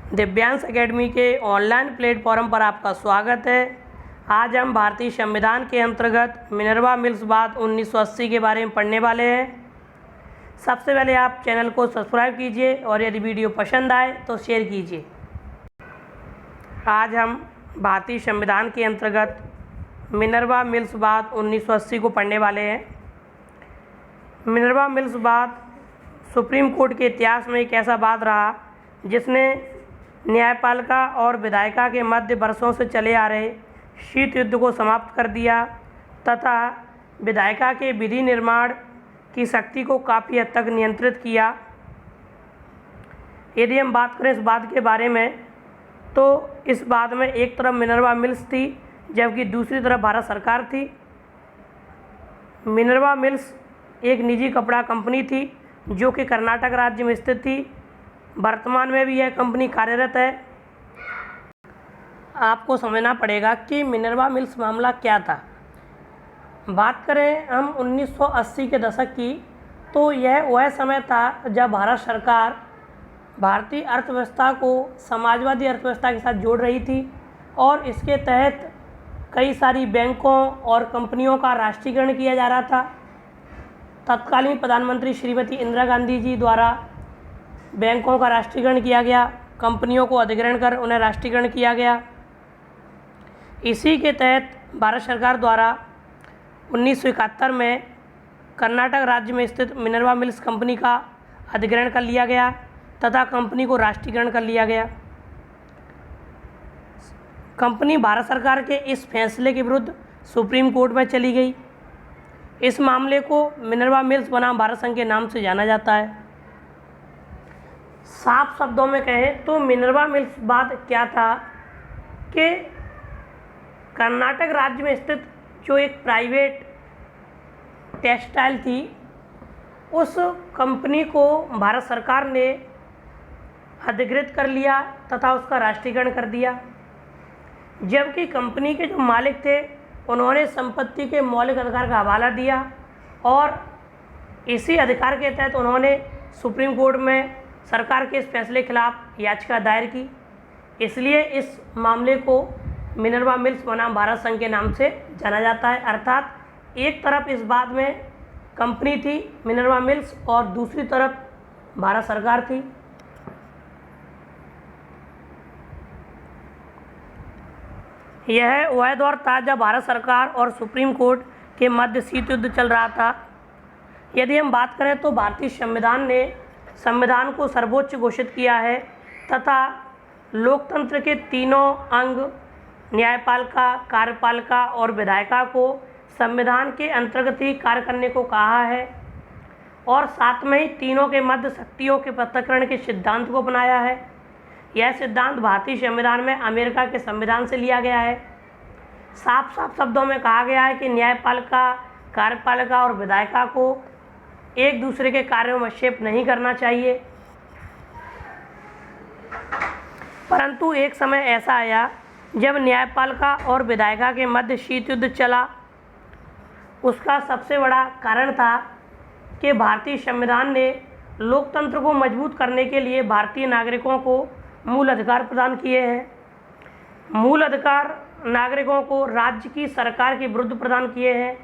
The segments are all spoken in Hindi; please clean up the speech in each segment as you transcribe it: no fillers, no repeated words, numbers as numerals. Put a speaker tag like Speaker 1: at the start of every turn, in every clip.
Speaker 1: दिव्यांश एकेडमी के ऑनलाइन प्लेटफॉर्म पर आपका स्वागत है। आज हम भारतीय संविधान के अंतर्गत मिनर्वा मिल्स बात 1980 के बारे में पढ़ने वाले हैं। सबसे पहले आप चैनल को सब्सक्राइब कीजिए और यदि वीडियो पसंद आए तो शेयर कीजिए। आज हम भारतीय संविधान के अंतर्गत मिनर्वा मिल्स बात 1980 को पढ़ने वाले हैं। मिनर्वा मिल्स बात सुप्रीम कोर्ट के इतिहास में एक ऐसा बात रहा जिसने न्यायपालिका और विधायिका के मध्य वर्षों से चले आ रहे शीत युद्ध को समाप्त कर दिया तथा विधायिका के विधि निर्माण की शक्ति को काफ़ी हद तक नियंत्रित किया। यदि हम बात करें इस बात के बारे में तो इस बात में एक तरफ मिनर्वा मिल्स थी जबकि दूसरी तरफ भारत सरकार थी। मिनर्वा मिल्स एक निजी कपड़ा कंपनी थी जो कि कर्नाटक राज्य में स्थित थी। वर्तमान में भी यह कंपनी कार्यरत है। आपको समझना पड़ेगा कि मिनर्वा मिल्स मामला क्या था। बात करें हम 1980 के दशक की तो यह वह समय था जब भारत सरकार भारतीय अर्थव्यवस्था को समाजवादी अर्थव्यवस्था के साथ जोड़ रही थी और इसके तहत कई सारी बैंकों और कंपनियों का राष्ट्रीयकरण किया जा रहा था। तत्कालीन प्रधानमंत्री श्रीमती इंदिरा गांधी जी द्वारा बैंकों का राष्ट्रीयकरण किया गया, कंपनियों को अधिग्रहण कर उन्हें राष्ट्रीयकरण किया गया। इसी के तहत भारत सरकार द्वारा 1971 में कर्नाटक राज्य में स्थित मिनर्वा मिल्स कंपनी का अधिग्रहण कर लिया गया तथा कंपनी को राष्ट्रीयकरण कर लिया गया। कंपनी भारत सरकार के इस फैसले के विरुद्ध सुप्रीम कोर्ट में चली गई। इस मामले को मिनर्वा मिल्स बनाम भारत संघ के नाम से जाना जाता है। साफ शब्दों में कहें तो मिनर्वा मिल्स बात क्या था कि कर्नाटक राज्य में स्थित जो एक प्राइवेट टेक्सटाइल थी उस कंपनी को भारत सरकार ने अधिकृत कर लिया तथा उसका राष्ट्रीयकरण कर दिया। जबकि कंपनी के जो मालिक थे उन्होंने संपत्ति के मौलिक अधिकार का हवाला दिया और इसी अधिकार के तहत उन्होंने सुप्रीम कोर्ट में सरकार के इस फैसले के खिलाफ याचिका दायर की। इसलिए इस मामले को मिनर्वा मिल्स बनाम भारत संघ के नाम से जाना जाता है। अर्थात एक तरफ इस बात में कंपनी थी मिनर्वा मिल्स और दूसरी तरफ भारत सरकार थी। यह वह दौर था जब भारत सरकार और सुप्रीम कोर्ट के मध्य शीत युद्ध चल रहा था। यदि हम बात करें तो भारतीय संविधान ने संविधान को सर्वोच्च घोषित किया है तथा लोकतंत्र के तीनों अंग न्यायपालिका, कार्यपालिका और विधायिका को संविधान के अंतर्गत ही कार्य करने को कहा है और साथ में ही तीनों के मध्य शक्तियों के पृथक्करण के सिद्धांत को अपनाया है। यह सिद्धांत भारतीय संविधान में अमेरिका के संविधान से लिया गया है। साफ साफ शब्दों में कहा गया है कि न्यायपालिका, कार्यपालिका और विधायिका को एक दूसरे के कार्यों में हस्तक्षेप नहीं करना चाहिए। परंतु एक समय ऐसा आया जब न्यायपालिका और विधायिका के मध्य शीत युद्ध चला। उसका सबसे बड़ा कारण था कि भारतीय संविधान ने लोकतंत्र को मजबूत करने के लिए भारतीय नागरिकों को मूल अधिकार प्रदान किए हैं। मूल अधिकार नागरिकों को राज्य की सरकार के विरुद्ध प्रदान किए हैं।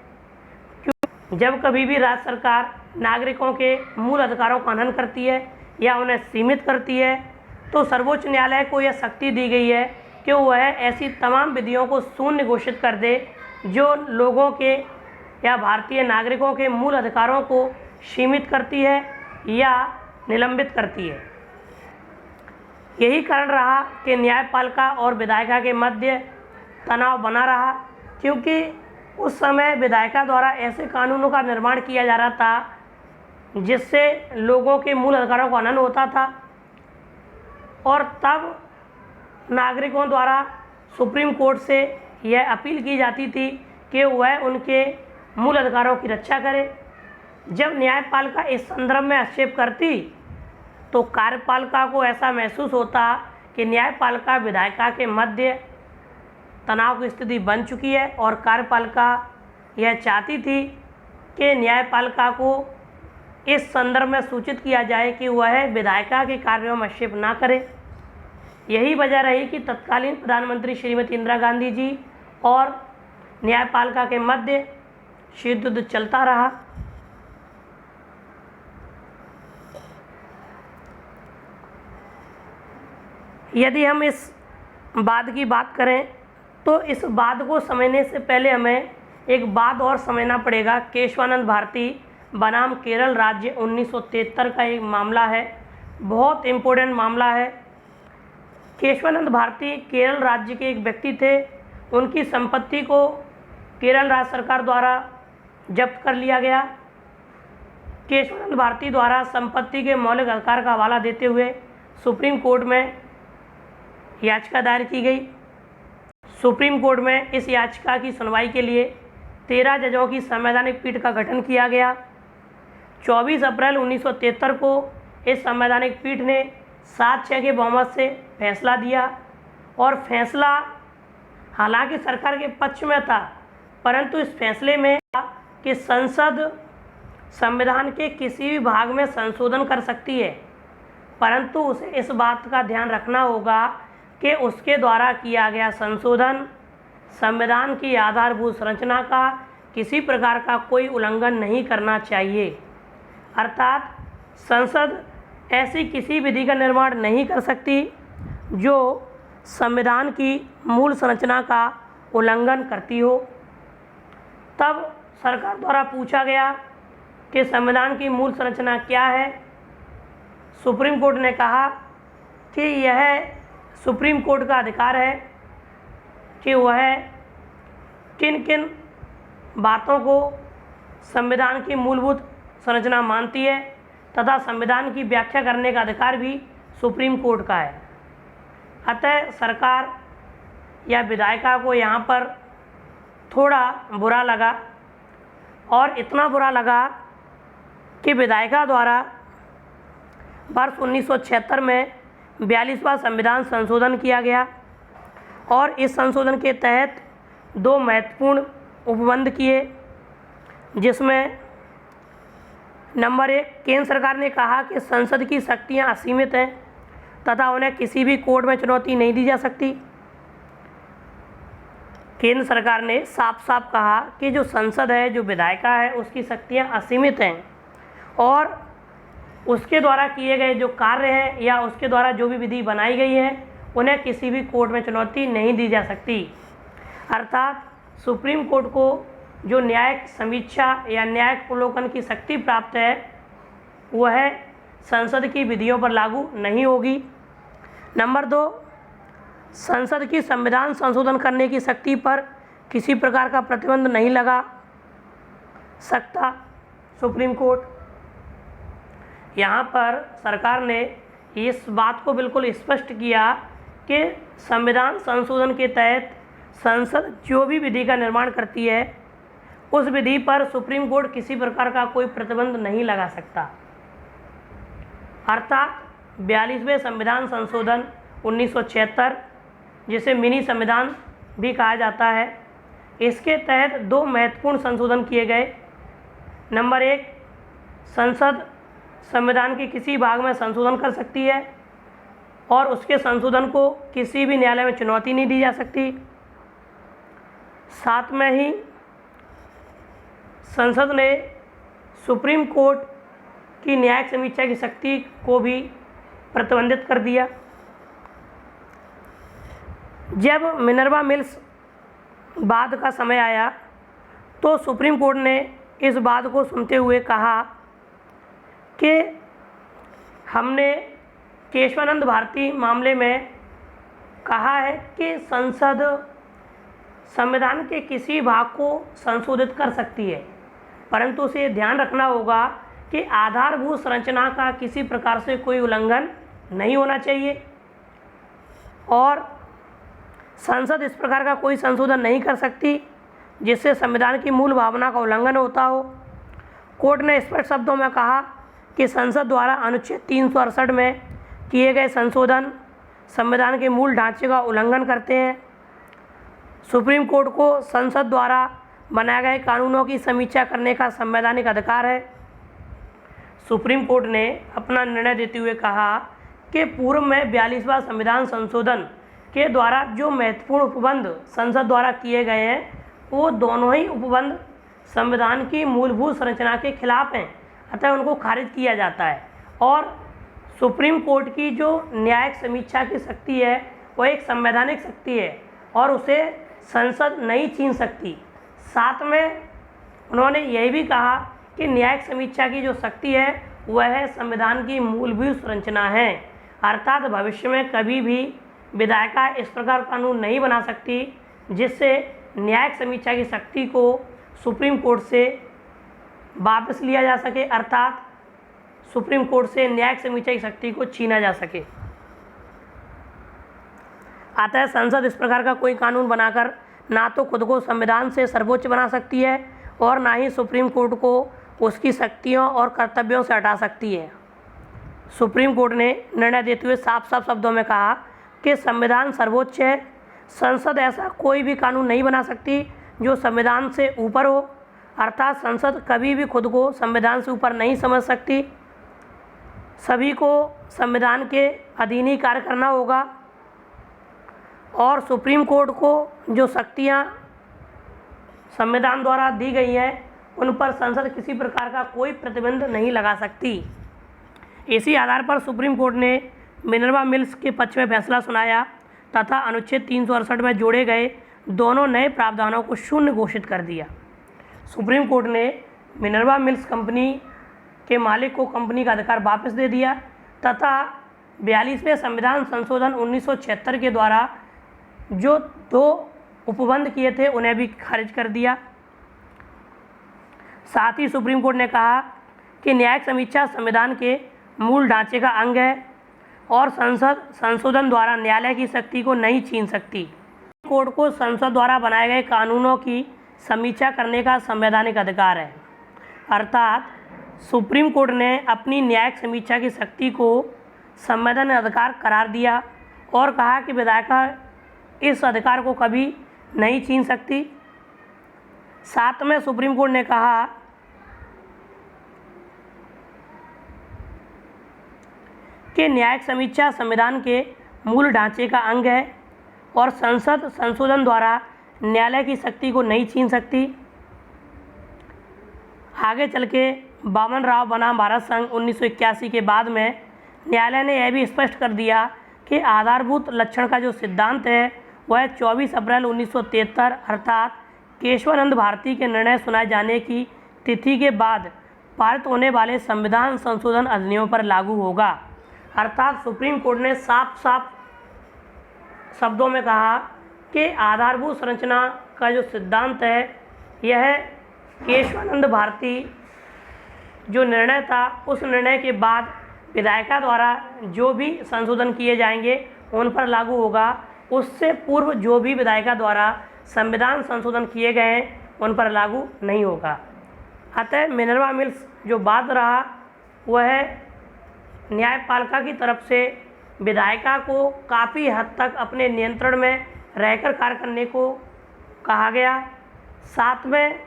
Speaker 1: जब कभी भी राज्य सरकार नागरिकों के मूल अधिकारों का हनन करती है या उन्हें सीमित करती है तो सर्वोच्च न्यायालय को यह शक्ति दी गई है कि वह ऐसी तमाम विधियों को शून्य घोषित कर दे जो लोगों के या भारतीय नागरिकों के मूल अधिकारों को सीमित करती है या निलंबित करती है। यही कारण रहा कि न्यायपालिका और विधायिका के मध्य तनाव बना रहा, क्योंकि उस समय विधायिका द्वारा ऐसे कानूनों का निर्माण किया जा रहा था जिससे लोगों के मूल अधिकारों का हनन होता था और तब नागरिकों द्वारा सुप्रीम कोर्ट से यह अपील की जाती थी कि वह उनके मूल अधिकारों की रक्षा करे। जब न्यायपालिका इस संदर्भ में हस्तक्षेप करती तो कार्यपालिका को ऐसा महसूस होता कि न्यायपालिका विधायिका के मध्य तनाव की स्थिति बन चुकी है और कार्यपालिका यह चाहती थी कि न्यायपालिका को इस संदर्भ में सूचित किया जाए कि वह विधायिका के कार्यों में हस्तक्षेप ना करे। यही वजह रही कि तत्कालीन प्रधानमंत्री श्रीमती इंदिरा गांधी जी और न्यायपालिका के मध्य शीत युद्ध चलता रहा। यदि हम इस वाद की बात करें तो इस वाद को समझने से पहले हमें एक बात और समझना पड़ेगा। केशवानंद भारती बनाम केरल राज्य 1973 का एक मामला है, बहुत इम्पोर्टेंट मामला है। केशवानंद भारती केरल राज्य के एक व्यक्ति थे। उनकी संपत्ति को केरल राज्य सरकार द्वारा जब्त कर लिया गया। केशवानंद भारती द्वारा संपत्ति के मौलिक अधिकार का हवाला देते हुए सुप्रीम कोर्ट में याचिका दायर की गई। सुप्रीम कोर्ट में इस याचिका की सुनवाई के लिए 13 जजों की संवैधानिक पीठ का गठन किया गया। 24 अप्रैल 1973 को इस संवैधानिक पीठ ने 7-6 के बहुमत से फैसला दिया और फैसला हालांकि सरकार के पक्ष में था, परंतु इस फैसले में कि संसद संविधान के किसी भी भाग में संशोधन कर सकती है, परंतु उसे इस बात का ध्यान रखना होगा कि उसके द्वारा किया गया संशोधन संविधान की आधारभूत संरचना का किसी प्रकार का कोई उल्लंघन नहीं करना चाहिए। अर्थात संसद ऐसी किसी विधि का निर्माण नहीं कर सकती जो संविधान की मूल संरचना का उल्लंघन करती हो। तब सरकार द्वारा पूछा गया कि संविधान की मूल संरचना क्या है। सुप्रीम कोर्ट ने कहा कि यह सुप्रीम कोर्ट का अधिकार है कि वह किन किन बातों को संविधान की मूलभूत संरचना मानती है तथा संविधान की व्याख्या करने का अधिकार भी सुप्रीम कोर्ट का है। अतः सरकार या विधायिका को यहाँ पर थोड़ा बुरा लगा और इतना बुरा लगा कि विधायिका द्वारा वर्ष 1976 में 42वां संविधान संशोधन किया गया और इस संशोधन के तहत 2 महत्वपूर्ण उपबंध किए, जिसमें नंबर 1, केंद्र सरकार ने कहा कि संसद की शक्तियां असीमित हैं तथा उन्हें किसी भी कोर्ट में चुनौती नहीं दी जा सकती। केंद्र सरकार ने साफ साफ कहा कि जो संसद है, जो विधायिका है, उसकी शक्तियां असीमित हैं और उसके द्वारा किए गए जो कार्य हैं या उसके द्वारा जो भी विधि बनाई गई है उन्हें किसी भी कोर्ट में चुनौती नहीं दी जा सकती। अर्थात सुप्रीम कोर्ट को जो न्यायिक समीक्षा या न्यायिक अवलोकन की शक्ति प्राप्त है वह संसद की विधियों पर लागू नहीं होगी। नंबर 2, संसद की संविधान संशोधन करने की शक्ति पर किसी प्रकार का प्रतिबंध नहीं लगा सकता सुप्रीम कोर्ट। यहाँ पर सरकार ने इस बात को बिल्कुल स्पष्ट किया कि संविधान संशोधन के तहत संसद जो भी विधि का निर्माण करती है उस विधि पर सुप्रीम कोर्ट किसी प्रकार का कोई प्रतिबंध नहीं लगा सकता। अर्थात 42वें संविधान संशोधन 1976, जिसे मिनी संविधान भी कहा जाता है, इसके तहत 2 महत्वपूर्ण संशोधन किए गए। नंबर 1, संसद संविधान के किसी भाग में संशोधन कर सकती है और उसके संशोधन को किसी भी न्यायालय में चुनौती नहीं दी जा सकती। साथ में ही संसद ने सुप्रीम कोर्ट की न्यायिक समीक्षा की शक्ति को भी प्रतिबंधित कर दिया। जब मिनर्वा मिल्स वाद का समय आया तो सुप्रीम कोर्ट ने इस बात को सुनते हुए कहा कि हमने केशवानंद भारती मामले में कहा है कि संसद संविधान के किसी भाग को संशोधित कर सकती है, परंतु उसे ध्यान रखना होगा कि आधारभूत संरचना का किसी प्रकार से कोई उल्लंघन नहीं होना चाहिए और संसद इस प्रकार का कोई संशोधन नहीं कर सकती जिससे संविधान की मूल भावना का उल्लंघन होता हो। कोर्ट ने स्पष्ट शब्दों में कहा कि संसद द्वारा अनुच्छेद 368 में किए गए संशोधन संविधान के मूल ढांचे का उल्लंघन करते हैं। सुप्रीम कोर्ट को संसद द्वारा बनाए गए कानूनों की समीक्षा करने का संवैधानिक अधिकार है। सुप्रीम कोर्ट ने अपना निर्णय देते हुए कहा कि पूर्व में 42वां संविधान संशोधन के द्वारा जो महत्वपूर्ण उपबंध संसद द्वारा किए गए हैं वो दोनों ही उपबंध संविधान की मूलभूत संरचना के खिलाफ हैं, अतः उनको खारिज किया जाता है। और सुप्रीम कोर्ट की जो न्यायिक समीक्षा की शक्ति है वो एक संवैधानिक शक्ति है और उसे संसद नहीं छीन सकती। साथ में उन्होंने यह भी कहा कि न्यायिक समीक्षा की जो शक्ति है वह संविधान की मूलभूत संरचना है, अर्थात भविष्य में कभी भी विधायिका इस प्रकार कानून नहीं बना सकती जिससे न्यायिक समीक्षा की शक्ति को सुप्रीम कोर्ट से वापस लिया जा सके, अर्थात सुप्रीम कोर्ट से न्यायिक समीक्षा की शक्ति को छीना जा सके। अतः संसद इस प्रकार का कोई कानून बनाकर ना तो खुद को संविधान से सर्वोच्च बना सकती है और ना ही सुप्रीम कोर्ट को उसकी शक्तियों और कर्तव्यों से हटा सकती है। सुप्रीम कोर्ट ने निर्णय देते हुए साफ साफ शब्दों में कहा कि संविधान सर्वोच्च है, संसद ऐसा कोई भी कानून नहीं बना सकती जो संविधान से ऊपर हो, अर्थात संसद कभी भी खुद को संविधान से ऊपर नहीं समझ सकती। सभी को संविधान के अधीन ही कार्य करना होगा और सुप्रीम कोर्ट को जो शक्तियाँ संविधान द्वारा दी गई हैं उन पर संसद किसी प्रकार का कोई प्रतिबंध नहीं लगा सकती। इसी आधार पर सुप्रीम कोर्ट ने मिनर्वा मिल्स के पक्ष में फैसला सुनाया तथा अनुच्छेद 368 में जोड़े गए दोनों नए प्रावधानों को शून्य घोषित कर दिया। सुप्रीम कोर्ट ने मिनर्वा मिल्स कंपनी के मालिक को कंपनी का अधिकार वापस दे दिया तथा 42वें संविधान संशोधन 1976 के द्वारा जो 2 उपबंध किए थे उन्हें भी खारिज कर दिया। साथ ही सुप्रीम कोर्ट ने कहा कि न्यायिक समीक्षा संविधान के मूल ढांचे का अंग है और संसद संशोधन द्वारा न्यायालय की शक्ति को नहीं छीन सकती। कोर्ट को संसद द्वारा बनाए गए कानूनों की समीक्षा करने का संवैधानिक अधिकार है, अर्थात सुप्रीम कोर्ट ने अपनी न्यायिक समीक्षा की शक्ति को संवैधानिक अधिकार करार दिया और कहा कि विधायिका इस अधिकार को कभी नहीं छीन सकती। साथ में सुप्रीम कोर्ट ने कहा कि न्यायिक समीक्षा संविधान के मूल ढांचे का अंग है और संसद संशोधन द्वारा न्यायालय की शक्ति को नहीं छीन सकती। आगे चल के बामनराव बनाम भारत संघ 1981 के बाद में न्यायालय ने यह भी स्पष्ट कर दिया कि आधारभूत लक्षण का जो सिद्धांत है वह 24 अप्रैल 1973 अर्थात केशवानंद भारती के निर्णय सुनाए जाने की तिथि के बाद पारित होने वाले संविधान संशोधन अधिनियम पर लागू होगा। अर्थात सुप्रीम कोर्ट ने साफ साफ शब्दों में कहा कि आधारभूत संरचना का जो सिद्धांत है यह केशवानंद भारती जो निर्णय था उस निर्णय के बाद विधायिका द्वारा जो भी संशोधन किए जाएंगे उन पर लागू होगा। उससे पूर्व जो भी विधायिका द्वारा संविधान संशोधन किए गए हैं उन पर लागू नहीं होगा। अतः मिनर्वा मिल्स जो बात रहा वह न्यायपालिका की तरफ से विधायिका को काफ़ी हद तक अपने नियंत्रण में रहकर कार्य करने को कहा गया। साथ में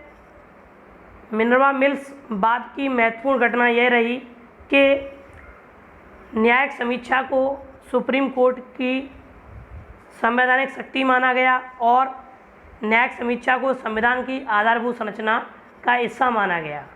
Speaker 1: मिनर्वा मिल्स बाद की महत्वपूर्ण घटना यह रही कि न्यायिक समीक्षा को सुप्रीम कोर्ट की संवैधानिक शक्ति माना गया और न्यायिक समीक्षा को संविधान की आधारभूत संरचना का हिस्सा माना गया।